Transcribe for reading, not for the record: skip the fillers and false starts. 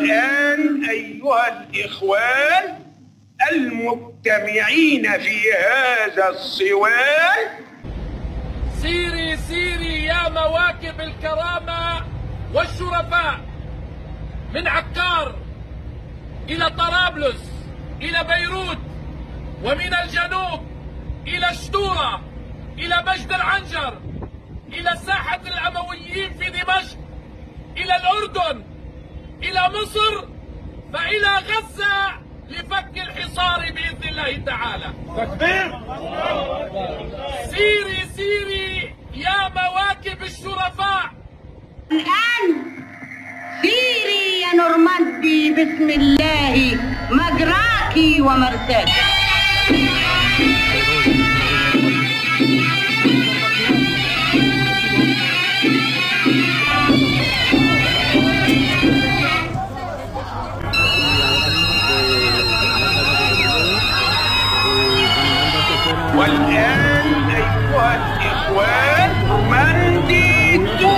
والآن أيها الإخوان المجتمعين في هذا الصوان، سيري سيري يا مواكب الكرامة والشرفاء، من عكار إلى طرابلس إلى بيروت، ومن الجنوب إلى شتورة إلى مجد العنجر، إلى ساحة الأمويين في دمشق، إلى الأردن، إلى مصر، فإلى غزة لفك الحصار بإذن الله تعالى. تكبير! سيري سيري يا مواكب الشرفاء. الآن سيري يا نورماندي بسم الله مجراكي ومرساكي. والآن أيها الإخوان مندي تو